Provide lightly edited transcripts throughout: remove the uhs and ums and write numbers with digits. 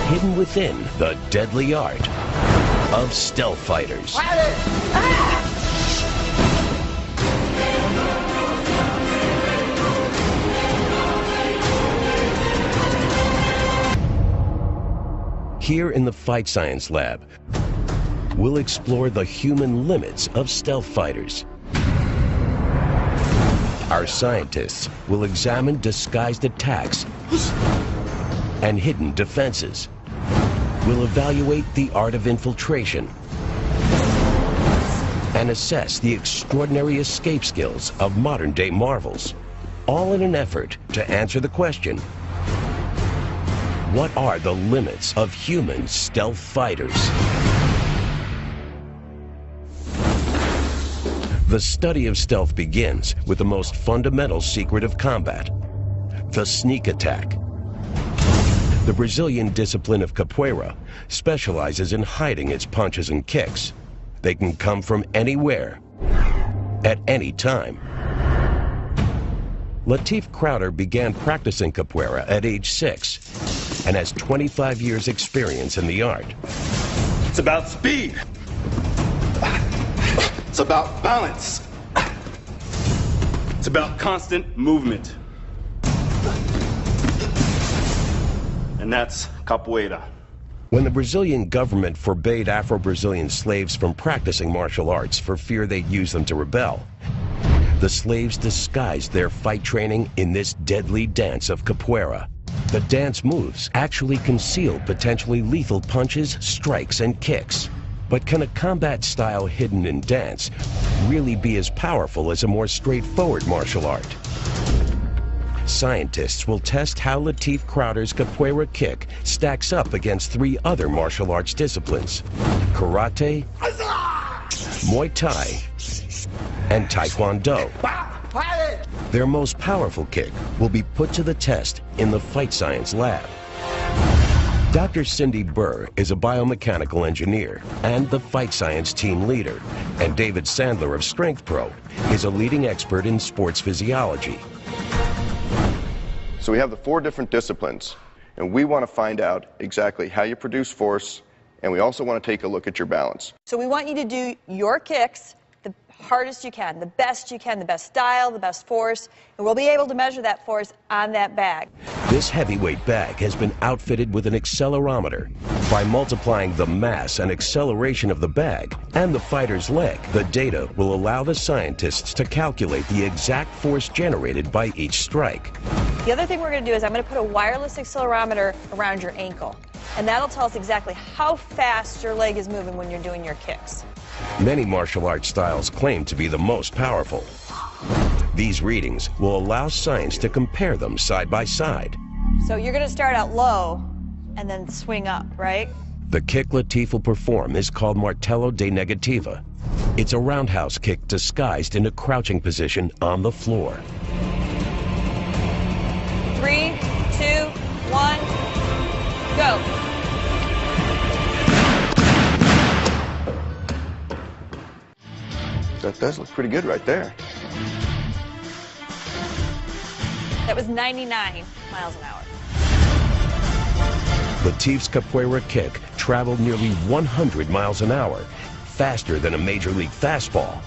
hidden within the deadly art of stealth fighters. Here in the Fight Science Lab, we'll explore the human limits of stealth fighters. Our scientists will examine disguised attacks and hidden defenses. We'll evaluate the art of infiltration and assess the extraordinary escape skills of modern-day marvels, all in an effort to answer the question, what are the limits of human stealth fighters? The study of stealth begins with the most fundamental secret of combat, the sneak attack. The Brazilian discipline of capoeira specializes in hiding its punches and kicks. They can come from anywhere, at any time. Latif Crowder began practicing capoeira at age 6 and has 25 years experience in the art. It's about speed. It's about balance. It's about constant movement. And that's capoeira. When the Brazilian government forbade Afro-Brazilian slaves from practicing martial arts for fear they'd use them to rebel, the slaves disguised their fight training in this deadly dance of capoeira. The dance moves actually conceal potentially lethal punches, strikes, and kicks. But can a combat style hidden in dance really be as powerful as a more straightforward martial art? Scientists will test how Latif Crowder's capoeira kick stacks up against 3 other martial arts disciplines: karate, Muay Thai, and Taekwondo. Their most powerful kick will be put to the test in the Fight Science Lab. Dr. Cindy Burr is a biomechanical engineer and the Fight Science team leader, and David Sandler of Strength Pro is a leading expert in sports physiology. So we have the 4 different disciplines, and we want to find out exactly how you produce force, and we also want to take a look at your balance. So we want you to do your kicks the hardest you can, the best style, the best force, and we'll be able to measure that force on that bag. This heavyweight bag has been outfitted with an accelerometer. By multiplying the mass and acceleration of the bag and the fighter's leg, the data will allow the scientists to calculate the exact force generated by each strike. The other thing we're going to do is I'm going to put a wireless accelerometer around your ankle, and that'll tell us exactly how fast your leg is moving when you're doing your kicks. Many martial arts styles claim to be the most powerful. These readings will allow science to compare them side by side. So you're going to start out low and then swing up, right? The kick Latif will perform is called martello de negativa. It's a roundhouse kick disguised in a crouching position on the floor. 3, 2, 1, go. That does look pretty good right there. That was 99 miles an hour. Latif's capoeira kick traveled nearly 100 miles an hour, faster than a major league fastball.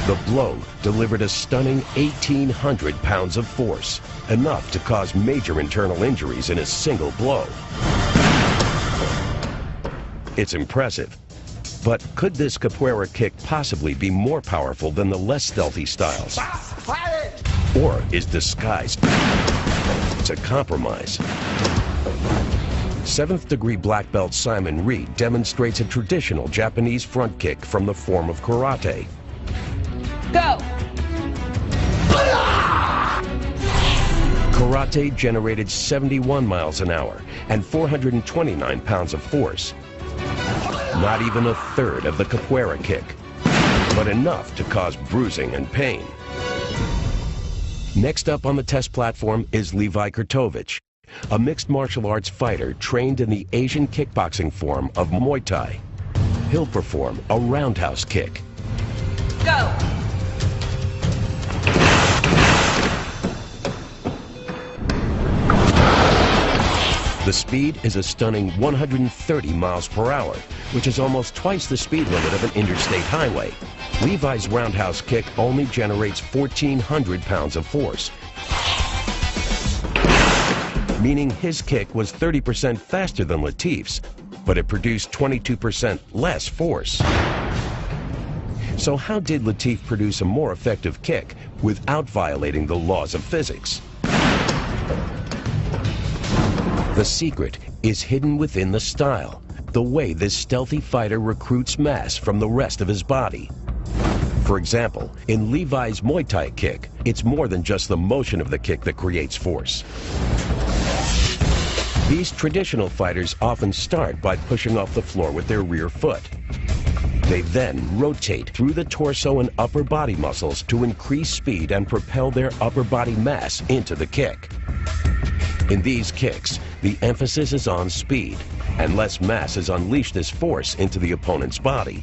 The blow delivered a stunning 1,800 pounds of force, enough to cause major internal injuries in a single blow. It's impressive, but could this capoeira kick possibly be more powerful than the less stealthy styles? Or is disguise a compromise? 7th degree black belt Simon Reed demonstrates a traditional Japanese front kick from the form of karate. Go! Karate generated 71 miles an hour and 429 pounds of force. Not even a third of the capoeira kick, but enough to cause bruising and pain. Next up on the test platform is Levi Kurtovich, a mixed martial arts fighter trained in the Asian kickboxing form of Muay Thai. He'll perform a roundhouse kick. Go! The speed is a stunning 130 miles per hour, which is almost twice the speed limit of an interstate highway. Levi's roundhouse kick only generates 1,400 pounds of force, meaning his kick was 30% faster than Latif's, but it produced 22% less force. So how did Latif produce a more effective kick without violating the laws of physics? The secret is hidden within the style, the way this stealthy fighter recruits mass from the rest of his body. For example, in Levi's Muay Thai kick, it's more than just the motion of the kick that creates force. These traditional fighters often start by pushing off the floor with their rear foot. They then rotate through the torso and upper body muscles to increase speed and propel their upper body mass into the kick. In these kicks, the emphasis is on speed, and less mass is unleashed as force into the opponent's body.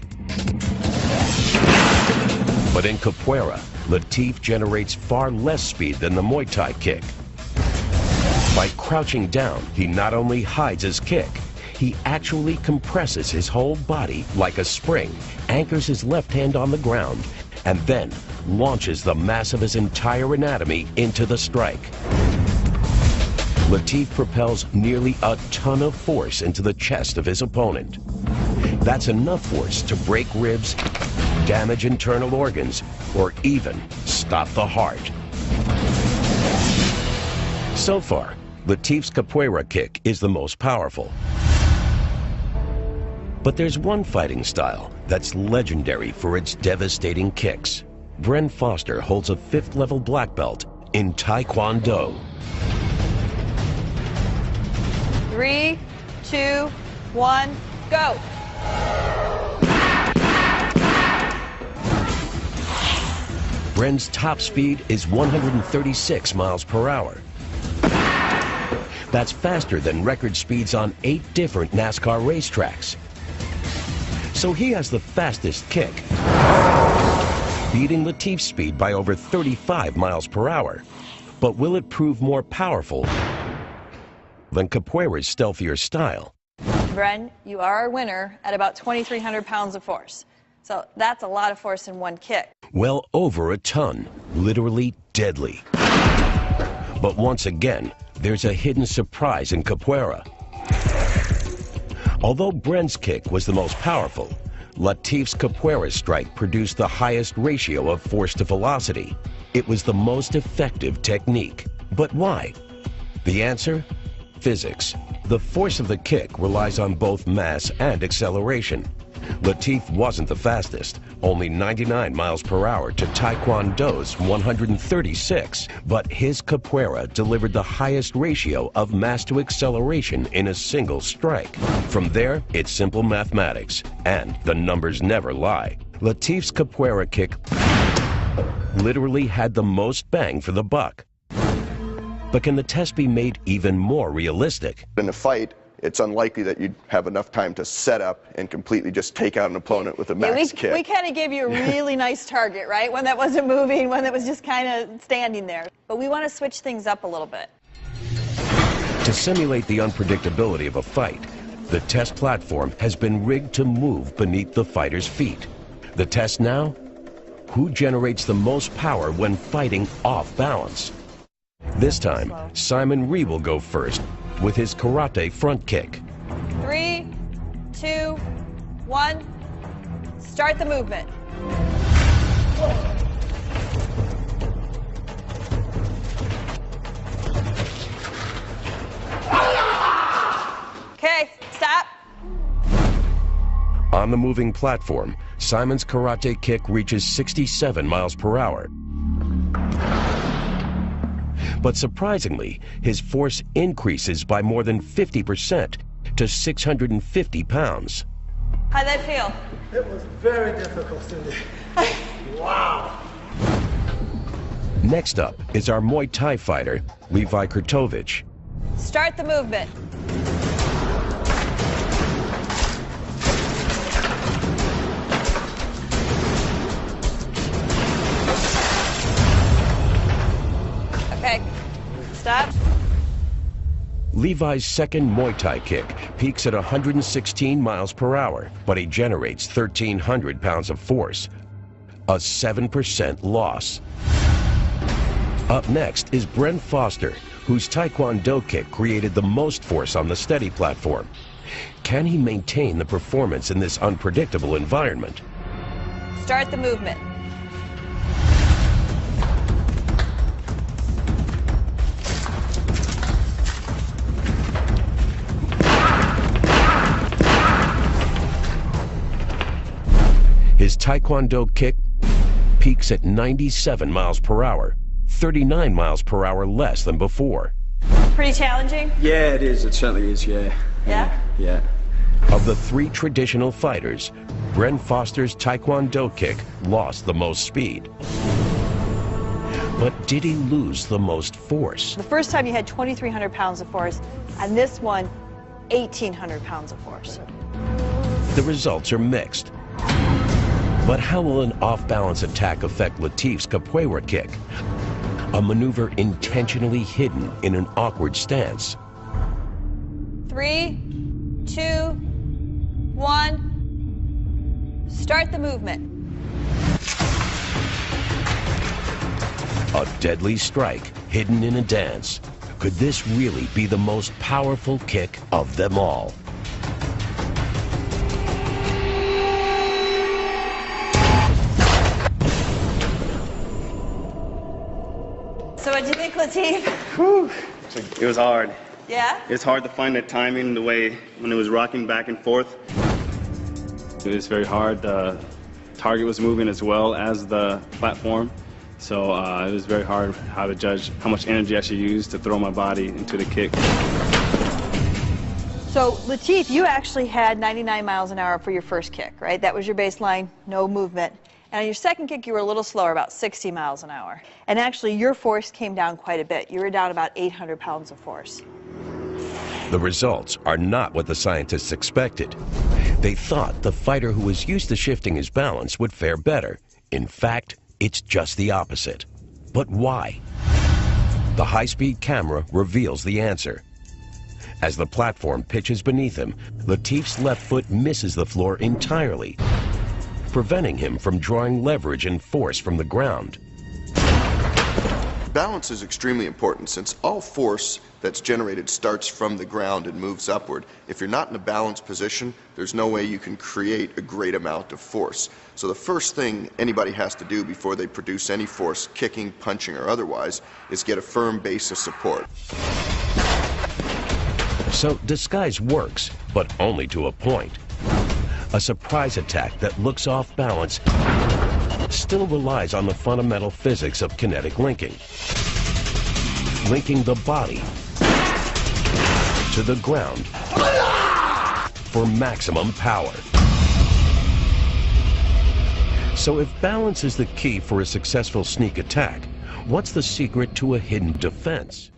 But in capoeira, Latif generates far less speed than the Muay Thai kick. By crouching down, he not only hides his kick, he actually compresses his whole body like a spring, anchors his left hand on the ground, and then launches the mass of his entire anatomy into the strike. Latif propels nearly a ton of force into the chest of his opponent. That's enough force to break ribs, damage internal organs, or even stop the heart. So far, Latif's capoeira kick is the most powerful. But there's one fighting style that's legendary for its devastating kicks. Bren Foster holds a 5th level black belt in Taekwondo. 3, 2, 1, go! Bren's top speed is 136 miles per hour. That's faster than record speeds on 8 different NASCAR racetracks. So he has the fastest kick, beating Latif's speed by over 35 miles per hour. But will it prove more powerful than capoeira's stealthier style? Bren, you are our winner at about 2,300 pounds of force. So that's a lot of force in one kick. Well, over a ton, literally deadly. But once again, there's a hidden surprise in capoeira. Although Bren's kick was the most powerful, Latif's capoeira strike produced the highest ratio of force to velocity. It was the most effective technique. But why? The answer? Physics. The force of the kick relies on both mass and acceleration. Latif wasn't the fastest, only 99 miles per hour to Taekwondo's 136, but his capoeira delivered the highest ratio of mass to acceleration in a single strike. From there, it's simple mathematics, and the numbers never lie. Latif's capoeira kick literally had the most bang for the buck. But can the test be made even more realistic? In a fight, it's unlikely that you'd have enough time to set up and completely just take out an opponent with a max kick. We kind of gave you a really nice target, right? One that wasn't moving, one that was just kind of standing there. But we want to switch things up a little bit. To simulate the unpredictability of a fight, the test platform has been rigged to move beneath the fighter's feet. The test now? Who generates the most power when fighting off balance? This time, Simon Ree will go first with his karate front kick. 3, 2, 1, start the movement. Okay, stop. On the moving platform, Simon's karate kick reaches 67 miles per hour. But surprisingly, his force increases by more than 50% to 650 pounds. How'd that feel? It was very difficult, Cindy. Wow. Next up is our Muay Thai fighter, Levi Kurtovich. Start the movement. Okay, stop. Levi's second Muay Thai kick peaks at 116 miles per hour, but he generates 1,300 pounds of force, a 7% loss. Up next is Brent Foster, whose Taekwondo kick created the most force on the steady platform. Can he maintain the performance in this unpredictable environment? Start the movement. His Taekwondo kick peaks at 97 miles per hour, 39 miles per hour less than before. Pretty challenging? Yeah, it is. It certainly is, yeah. Yeah? Yeah. Of the three traditional fighters, Brent Foster's Taekwondo kick lost the most speed. But did he lose the most force? The first time you had 2,300 pounds of force, and this one, 1,800 pounds of force. The results are mixed. But how will an off-balance attack affect Latif's capoeira kick? A maneuver intentionally hidden in an awkward stance. 3, 2, 1. Start the movement. A deadly strike hidden in a dance. Could this really be the most powerful kick of them all? So what do you think, Latif? Whew. It was hard. Yeah? It's hard to find that timing, the way when it was rocking back and forth. It was very hard. The target was moving as well as the platform. So it was very hard how to judge how much energy I should use to throw my body into the kick. So, Latif, you actually had 99 miles an hour for your first kick, right? That was your baseline, no movement. And on your second kick, you were a little slower, about 60 miles an hour. And actually, your force came down quite a bit. You were down about 800 pounds of force. The results are not what the scientists expected. They thought the fighter who was used to shifting his balance would fare better. In fact, it's just the opposite. But why? The high-speed camera reveals the answer. As the platform pitches beneath him, Latif's left foot misses the floor entirely, preventing him from drawing leverage and force from the ground. Balance is extremely important since all force that's generated starts from the ground and moves upward. If you're not in a balanced position, there's no way you can create a great amount of force. So the first thing anybody has to do before they produce any force, kicking, punching, or otherwise, is get a firm base of support. So disguise works, but only to a point. A surprise attack that looks off balance still relies on the fundamental physics of kinetic linking. Linking the body to the ground for maximum power. So if balance is the key for a successful sneak attack, what's the secret to a hidden defense?